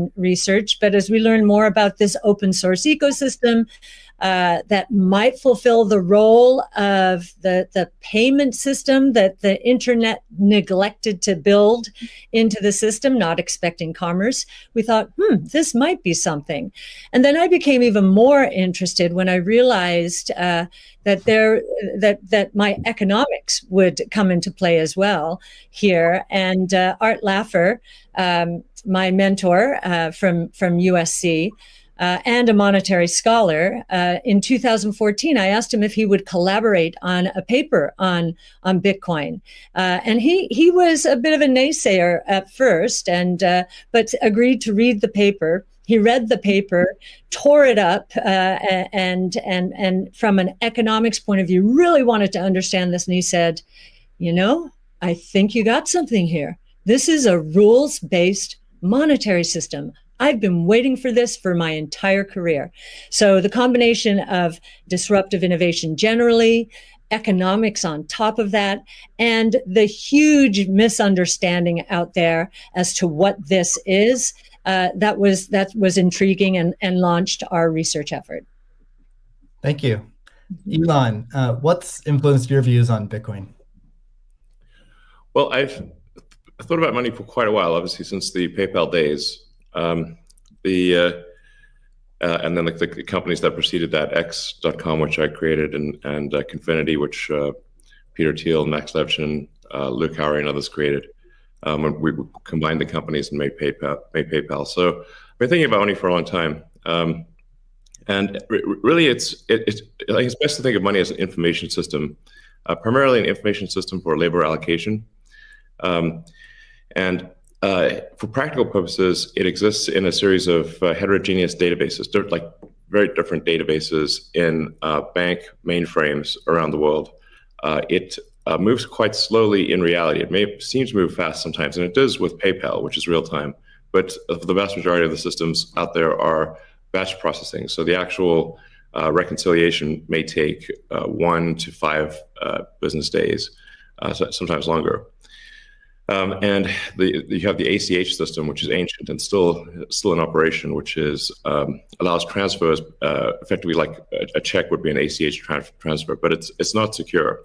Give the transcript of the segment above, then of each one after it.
Bitcoin research, but as we learn more about this open source ecosystem, that might fulfill the role of the payment system that the internet neglected to build into the system, not expecting commerce. We thought, this might be something. And then I became even more interested when I realized that my economics would come into play as well here. And Art Laffer, my mentor from USC, and a monetary scholar, in 2014, I asked him if he would collaborate on a paper on Bitcoin, and he was a bit of a naysayer at first, but agreed to read the paper. He read the paper, tore it up, and from an economics point of view, really wanted to understand this. And he said, I think you got something here. This is a rules-based monetary system. I've been waiting for this for my entire career. So the combination of disruptive innovation generally, economics on top of that, and the huge misunderstanding out there as to what this is, that was intriguing and launched our research effort. Thank you. Elon, what's influenced your views on Bitcoin? Well, I've thought about money for quite a while, obviously, since the PayPal days. And then the companies that preceded that, X.com, which I created, and Confinity, which Peter Thiel, Max Levchin, Luke Howry, and others created. When we combined the companies and made PayPal. So I've been thinking about money for a long time. And really, it's best to think of money as an information system, primarily an information system for labor allocation. For practical purposes, it exists in a series of heterogeneous databases, like very different databases in bank mainframes around the world. It moves quite slowly in reality. It may seem to move fast sometimes, and it does with PayPal, which is real time. But the vast majority of the systems out there are batch processing. So the actual reconciliation may take 1 to 5 business days, sometimes longer. And you have the ACH system, which is ancient and still in operation, which is allows transfers effectively like a check would be an ACH transfer, but it's not secure.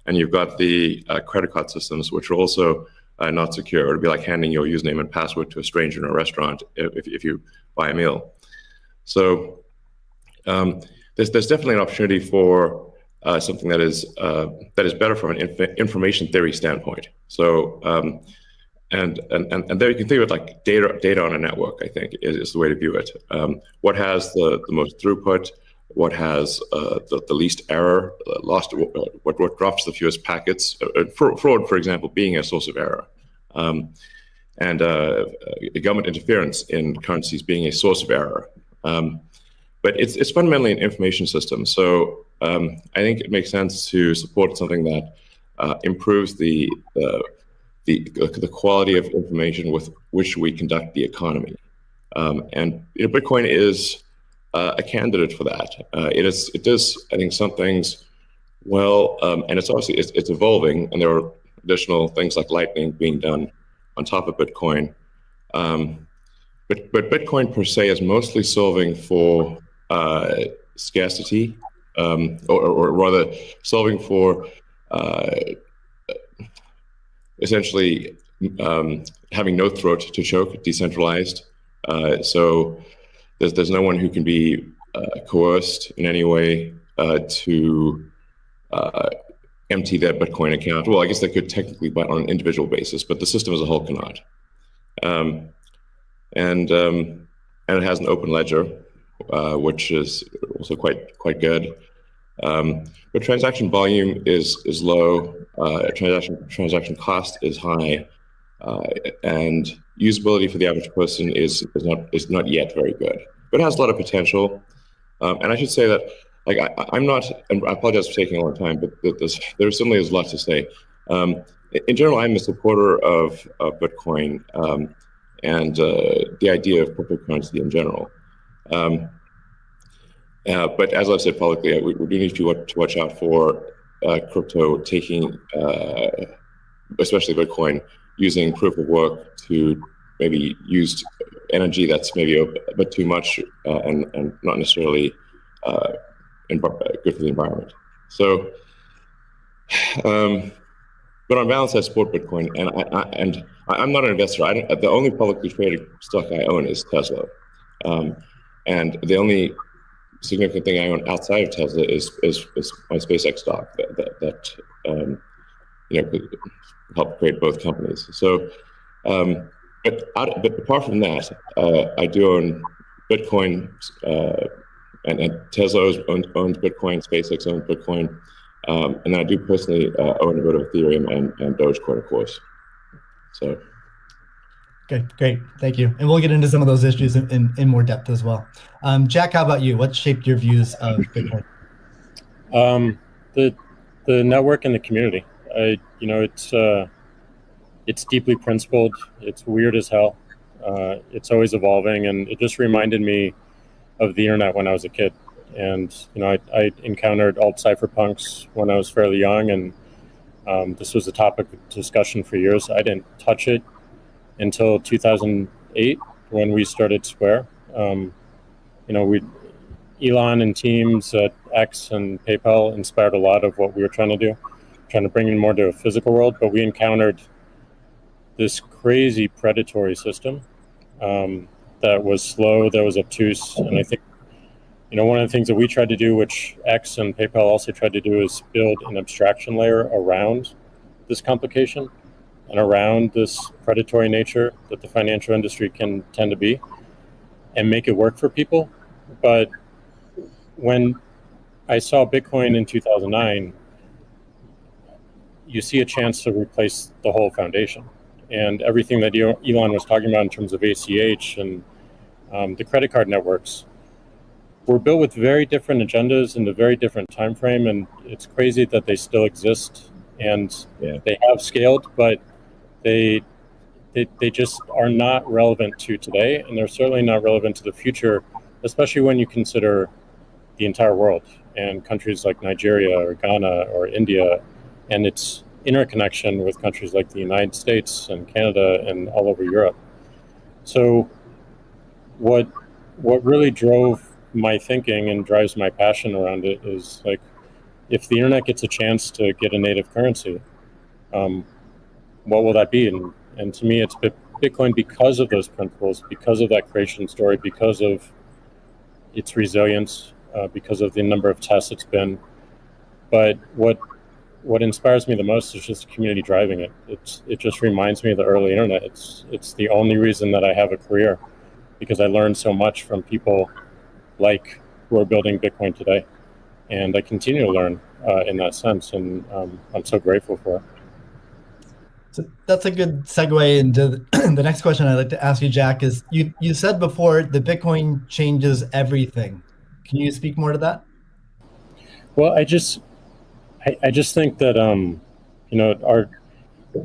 And you've got the credit card systems, which are also not secure. It would be like handing your username and password to a stranger in a restaurant if you buy a meal. So there's definitely an opportunity for something that is better from an information theory standpoint. So and there you can think of it like data on a network. I think is the way to view it. What has the most throughput? What has the least error? What drops the fewest packets? Fraud, for example, being a source of error, and government interference in currencies being a source of error. But it's fundamentally an information system. So I think it makes sense to support something that improves the quality of information with which we conduct the economy. And Bitcoin is a candidate for that. It does, I think, some things well, and it's obviously it's evolving, and there are additional things like Lightning being done on top of Bitcoin. But Bitcoin per se is mostly solving for scarcity, or rather solving for essentially having no throat to choke, decentralized. So there's no one who can be coerced in any way to empty their Bitcoin account. Well, I guess they could technically, but on an individual basis, but the system as a whole cannot. And it has an open ledger, which is also quite good. But transaction volume is low. Transaction cost is high, and usability for the average person is not yet very good. But it has a lot of potential. And I should say that, like, I'm not, and I apologize for taking a long time, but there certainly is a lot to say. In general, I'm a supporter of Bitcoin and the idea of cryptocurrency in general. But as I've said publicly, we do need to watch out for crypto taking, especially Bitcoin, using proof of work to maybe used energy that's maybe a bit too much and not necessarily good for the environment. So, but on balance, I support Bitcoin, and I'm not an investor. The only publicly traded stock I own is Tesla, and the only significant thing I own outside of Tesla is my SpaceX stock that could help create both companies. So, but apart from that, I do own Bitcoin, and Tesla owns Bitcoin, SpaceX owns Bitcoin, and then I do personally own a bit of Ethereum and Dogecoin, of course. So. Okay, great, thank you. And we'll get into some of those issues in more depth as well. Jack, how about you? What shaped your views of Bitcoin? The network and the community. It's deeply principled. It's weird as hell. It's always evolving, and it just reminded me of the internet when I was a kid. And I encountered alt cypherpunks when I was fairly young, and this was a topic of discussion for years. I didn't touch it until 2008 when we started Square. Elon and teams at X and PayPal inspired a lot of what we were trying to do, trying to bring in more to a physical world. But we encountered this crazy predatory system that was slow, that was obtuse. And I think, one of the things that we tried to do, which X and PayPal also tried to do, is build an abstraction layer around this complication and around this predatory nature that the financial industry can tend to be, and make it work for people. But when I saw Bitcoin in 2009, you see a chance to replace the whole foundation. And everything that Elon was talking about in terms of ACH and the credit card networks were built with very different agendas in a very different time frame. And it's crazy that they still exist, and they have scaled, but they just are not relevant to today, and they're certainly not relevant to the future, especially when you consider the entire world and countries like Nigeria or Ghana or India, and its interconnection with countries like the United States and Canada and all over Europe. So what really drove my thinking and drives my passion around it is, like, if the internet gets a chance to get a native currency, what will that be? And to me, it's Bitcoin because of those principles, because of that creation story, because of its resilience, because of the number of tests it's been. But what inspires me the most is just the community driving it. It just reminds me of the early internet. It's the only reason that I have a career, because I learned so much from people like who are building Bitcoin today. And I continue to learn in that sense, and I'm so grateful for it. So that's a good segue into the next question I'd like to ask you, Jack, is you said before that Bitcoin changes everything. Can you speak more to that? Well, I just think that a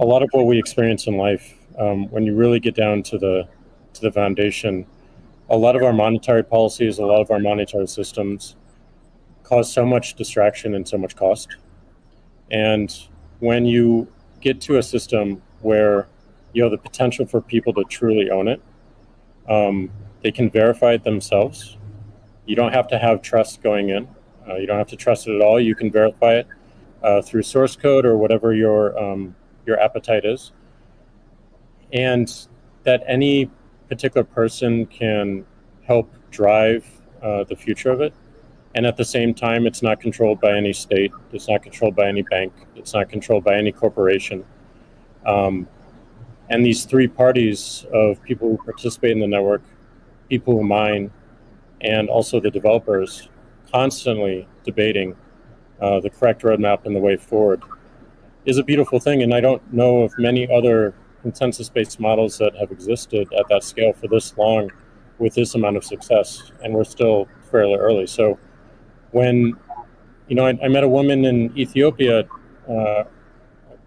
lot of what we experience in life, when you really get down to the foundation, a lot of our monetary policies, a lot of our monetary systems cause so much distraction and so much cost. And when you get to a system where you have the potential for people to truly own it, they can verify it themselves. You don't have to have trust going in. You don't have to trust it at all. You can verify it through source code or whatever your appetite is, and that any particular person can help drive the future of it. And at the same time, it's not controlled by any state. It's not controlled by any bank. It's not controlled by any corporation. And these three parties of people who participate in the network, people who mine, and also the developers, constantly debating the correct roadmap and the way forward, is a beautiful thing. And I don't know of many other consensus-based models that have existed at that scale for this long with this amount of success. And we're still fairly early. So when, I met a woman in Ethiopia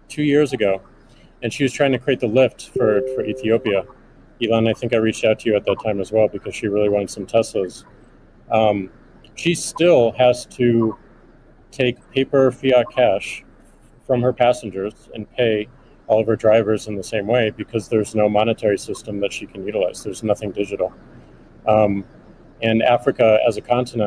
2 years ago, and she was trying to create the lift for Ethiopia. Elon, I think I reached out to you at that time as well, because she really wanted some Teslas. She still has to take paper fiat cash from her passengers and pay all of her drivers in the same way because there's no monetary system that she can utilize. There's nothing digital. And Africa as a continent